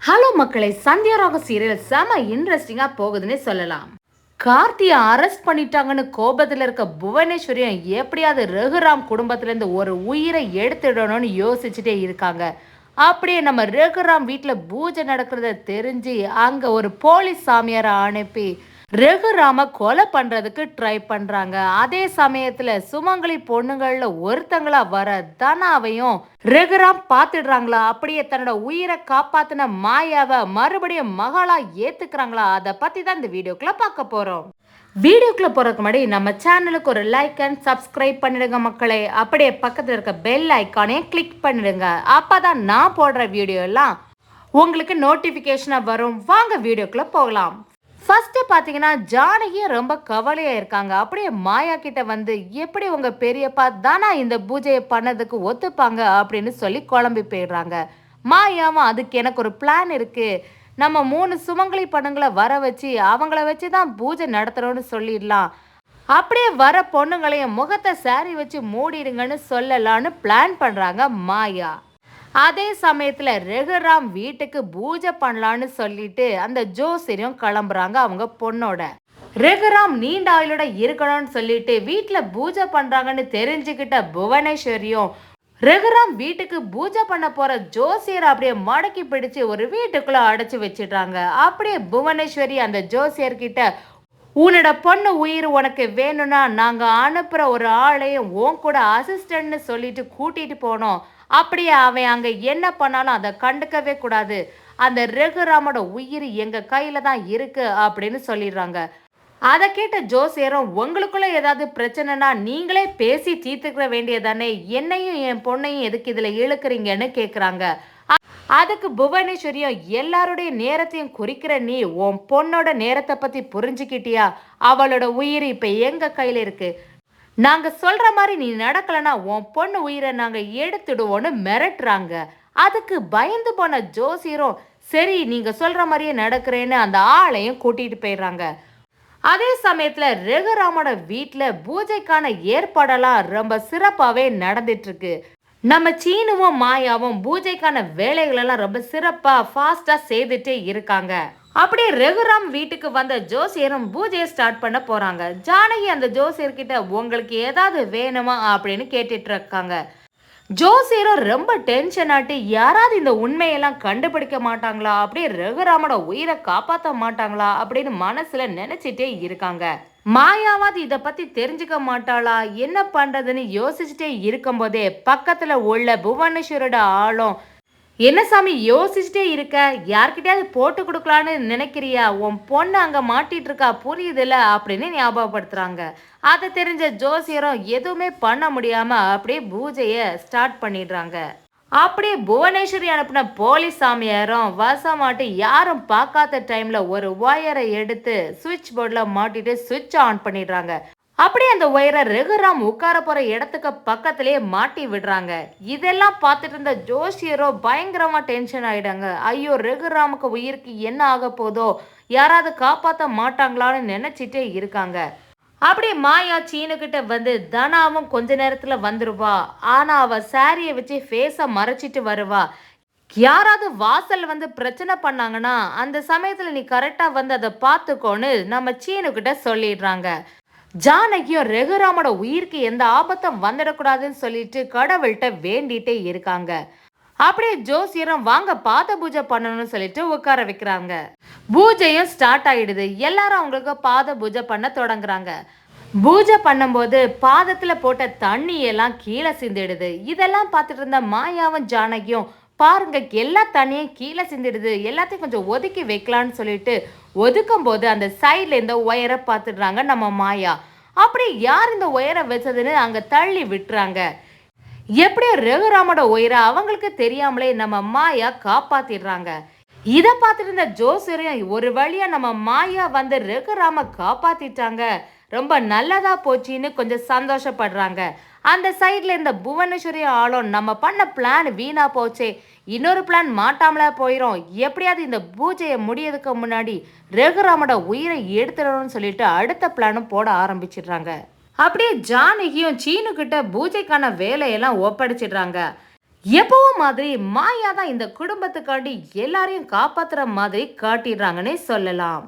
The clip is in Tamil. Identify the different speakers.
Speaker 1: ஹலோ மக்களை, சந்தியா ராக சீரியல் செம இன்ட்ரெஸ்டிங்கா போகுதுன்னு சொல்லலாம். கார்த்தியை அரெஸ்ட் பண்ணிட்டாங்கன்னு கோபத்துல இருக்க புவனேஸ்வரியும் எப்படியாவது ரகுராம் குடும்பத்துல இருந்து ஒரு உயிரை எடுத்துடணும்னு யோசிச்சுட்டே இருக்காங்க. அப்படியே நம்ம ரகுராம் வீட்டுல பூஜை நடக்கிறத தெரிஞ்சு அங்க ஒரு போலீஸ் சாமியாரை அனுப்பி ரகுராம கொலை பண்றதுக்கு ட்ரை பண்றாங்க. அதே சமயத்துல சுமங்கலி பொண்ணுங்கள்ல ஒருத்தங்களா வர தனாவையும் ரகுராம் பாத்துடுறாங்களா, அப்படியே தன்னோட உயிரை காப்பாத்தின மாயாவை மறுபடியும் மகளா ஏத்துக்கிறாங்களா, அதை பத்தி தான் இந்த வீடியோக்குள்ள பார்க்க போறோம். வீடியோக்குள்ள போறதுக்கு முன்னாடி நம்ம சேனலுக்கு ஒரு லைக் அண்ட் சப்ஸ்கிரைப் பண்ணிடுங்க மக்களே. அப்படியே பக்கத்துல இருக்க பெல் ஐக்கானையும் கிளிக் பண்ணிடுங்க. அப்பதான் நான் போடுற வீடியோ எல்லாம் உங்களுக்கு நோட்டிபிகேஷனா வரும். வாங்க வீடியோக்குள்ள போகலாம். ஃபர்ஸ்ட் பாத்தீங்கன்னா ஜானகியும் ரொம்ப கவலையா இருக்காங்க. அப்படியே மாயா கிட்ட வந்து எப்படி உங்க பெரியப்பா தானா இந்த பூஜையை பண்ணதுக்கு ஒத்துப்பாங்க அப்படின்னு சொல்லி குழம்பி போயிடுறாங்க. மாயாவும் அதுக்கு எனக்கு ஒரு பிளான் இருக்கு, நம்ம 3 சுமங்கலி பணங்களை வர வச்சு அவங்கள வச்சுதான் பூஜை நடத்துறோம்னு சொல்லிடலாம், அப்படியே வர பொண்ணுங்களையும் முகத்தை சாரி வச்சு மூடிடுங்கன்னு சொல்லலான்னு பிளான் பண்றாங்க மாயா. அதே சமயத்துல ரகுராம் வீட்டுக்கு பூஜை பண்ணலான்னு சொல்லிட்டு அந்த ஜோசியரும் கிளம்புறாங்க அவங்க பொண்ணோட. ரகுராம் நீண்ட ஆயுளோட இருக்கணும்னு சொல்லிட்டு வீட்டுல பூஜை பண்றாங்கன்னு தெரிஞ்சுக்கிட்ட புவனேஸ்வரியும் ரகுராம் வீட்டுக்கு பூஜை பண்ண போற ஜோசியரை அப்படியே மடக்கி பிடிச்சு ஒரு வீட்டுக்குள்ள அடைச்சு வச்சிடுறாங்க. அப்படியே புவனேஸ்வரி அந்த ஜோசியர்கிட்ட, உன்னோட பொண்ணு உயிர் உனக்கு வேணும்னா நாங்க அனுப்புற ஒரு ஆளையும் உன் கூட அசிஸ்டன்ட்னு சொல்லிட்டு கூட்டிட்டு போனோம், அப்படியே அவன் அங்க என்ன பண்ணாலும் அதை கண்டுக்கவே கூடாது, அந்த ரகுராமோட உயிர் எங்க கையில தான் இருக்கு அப்படின்னு சொல்லிடுறாங்க. அதை கேட்ட ஜோசியரும், உங்களுக்குள்ள ஏதாவது பிரச்சனைனா நீங்களே பேசி தீர்த்துக்க வேண்டியதானே, என்னையும் என் பொண்ணையும் எதுக்கு இதுல இழுக்கிறீங்கன்னு கேக்குறாங்க. அதுக்கு புவனேஸ்வரியும், எல்லாருடைய நேரத்தையும் குறிக்கிற நீ உன் பொண்ணோட நேரத்தை பத்தி புரிஞ்சுக்கிட்டியா, அவளோட உயிர் இப்ப எங்க கையில இருக்கு, நாங்க சொல்ற மாதிரி நீ நடக்கலனா உன் பொண்ணு உயிரை நாங்க எடுத்துடுவோன்னு மிரட்டுறாங்க. அதுக்கு பயந்து போன ஜோசியரும், சரி நீங்க சொல்ற மாதிரியே நடக்கிறேன்னு அந்த ஆளையும் கூட்டிட்டு போயிடுறாங்க. அதே சமயத்துல ரகுராமோட வீட்டுல பூஜைக்கான ஏற்பாடெல்லாம் ரொம்ப சிறப்பாவே நடந்துட்டு இருக்கு. நம்ம சீனுவும் மாயாவும் பூஜைக்கான வேலைகள் எல்லாம் ரொம்ப சிறப்பா ஃபாஸ்டா செய்துட்டே இருக்காங்க. அப்படியே ரகுராம் வீட்டுக்கு வந்த ஜோசியரும் பூஜையை ஸ்டார்ட் பண்ண போறாங்க. ஜானகி அந்த ஜோசியர்கிட்ட உங்களுக்கு ஏதாவது வேணுமா அப்படின்னு கேட்டுட்டு இருக்காங்க. ஜோசியரும் ரொம்ப டென்ஷன் ஆட்டி, யாராவது இந்த உண்மையெல்லாம் கண்டுபிடிக்க மாட்டாங்களா, அப்படியே ரகுராமோட உயிரை காப்பாற்ற மாட்டாங்களா அப்படின்னு மனசுல நினைச்சிட்டே இருக்காங்க. மாயாவாது இத பத்தி தெரிஞ்சுக்க மாட்டாளா, என்ன பண்றதுன்னு யோசிச்சுட்டே இருக்கும் போதே பக்கத்துல உள்ள புவனேஸ்வரோட ஆளும், என்ன சாமி யோசிச்சுட்டே இருக்க, யார்கிட்டயாவது போட்டு கொடுக்கலான்னு நினைக்கிறியா, உன் பொண்ணு அங்க மாட்டிட்டு இருக்கா புரியுதுல அப்படின்னு ஞாபகப்படுத்துறாங்க. அதை தெரிஞ்ச ஜோசியரும் எதுவுமே பண்ண முடியாம அப்படியே பூஜைய ஸ்டார்ட் பண்ணிடுறாங்க. அப்படியே புவனேஸ்வரி அனுப்பின போலீஸ் சாமியாரும் வசமாட்டி யாரும் பார்க்காத டைம்ல ஒரு ஒயரை எடுத்து சுவிட்ச் போர்டில் மாட்டிட்டு சுவிட்ச் ஆன் பண்ணிடுறாங்க. அப்படியே அந்த ஒயரை ரகுராம் உட்கார போற இடத்துக்கு பக்கத்திலேயே மாட்டி விடுறாங்க. இதெல்லாம் பார்த்துட்டு இருந்த ஜோசியரோ பயங்கரமா டென்ஷன் ஆயிடாங்க. ஐயோ, ரகுராமுக்கு உயிருக்கு என்ன ஆக போதோ, யாராவது காப்பாற்ற மாட்டாங்களான்னு நினைச்சிட்டே இருக்காங்க. அப்படியே மாயா சீனுக்கிட்ட வந்து, தனாவும் கொஞ்ச நேரத்துல வந்துருவா, ஆனா அவ சாரியை வச்சு ஃபேஸ மறைச்சிட்டு வருவா, யாராவது வாசல் வந்து பிரச்சனை பண்ணாங்கன்னா அந்த சமயத்துல நீ கரெக்டா வந்து அதை பார்த்துக்கோன்னு நம்ம சீனுக்கிட்ட சொல்லிடுறாங்க. ஜானகியும் ரகுராமோட உயிருக்கு எந்த ஆபத்தும் வந்துடக்கூடாதுன்னு சொல்லிட்டு கடவுள்கிட்ட வேண்டிட்டே இருக்காங்க. அப்படியே ஜோசியரும் வாங்க பாத பூஜை பண்ணணும்னு சொல்லிட்டு உட்கார வைக்கிறாங்க. பூஜையும் ஸ்டார்ட் ஆயிடுது. எல்லாரும் அவங்களுக்கு பாத பூஜை பண்ண தொடங்குறாங்க. பூஜை பண்ணும்போது பாதத்துல போட்ட தண்ணி எல்லாம் கீழே சிந்திடுது. இதெல்லாம் பார்த்துட்டு இருந்த மாயாவும் ஜானகியும், பாருங்க எல்லா தண்ணியும் கீழே சிந்திடுது, எல்லாத்தையும் கொஞ்சம் ஒதுக்கி வைக்கலான்னு சொல்லிட்டு ஒதுக்கும் போது அந்த சைட்ல இந்த ஒயரை பார்த்துடுறாங்க நம்ம மாயா. அப்படி யார் இந்த ஒயரை வச்சதுன்னு அங்க தள்ளி விட்டுறாங்க. எப்படியோ ரகுராமோட உயிரை அவங்களுக்கு தெரியாமலே நம்ம மாயா காப்பாத்திடுறாங்க. இத பார்த்துட்டு இருந்த ஜோசியரையும், ஒரு வழியா நம்ம மாயா வந்து ரகுராம காப்பாத்திட்டாங்க, ரொம்ப நல்லதா போச்சின்னு கொஞ்சம் சந்தோஷப்படுறாங்க. அந்த சைட்ல இந்த புவனேஸ்வரி ஆளும், நம்ம பண்ண பிளான் வீணா போச்சே, இன்னொரு பிளான் மாட்டாமலா போயிடும், எப்படியாவது இந்த பூஜையை முடியறதுக்கு முன்னாடி ரகுராமோட உயிரை எடுத்துடணும்னு சொல்லிட்டு அடுத்த பிளானும் போட ஆரம்பிச்சிடுறாங்க. அப்படியே ஜானகியும் சீனு கிட்ட பூஜைக்கான வேலையெல்லாம் ஒப்படைச்சிடுறாங்க. எப்பவும் மாதிரி மாயா தான் இந்த குடும்பத்துக்காண்டி எல்லாரையும் காப்பாத்துற மாதிரி காட்டிடுறாங்கன்னே சொல்லலாம்.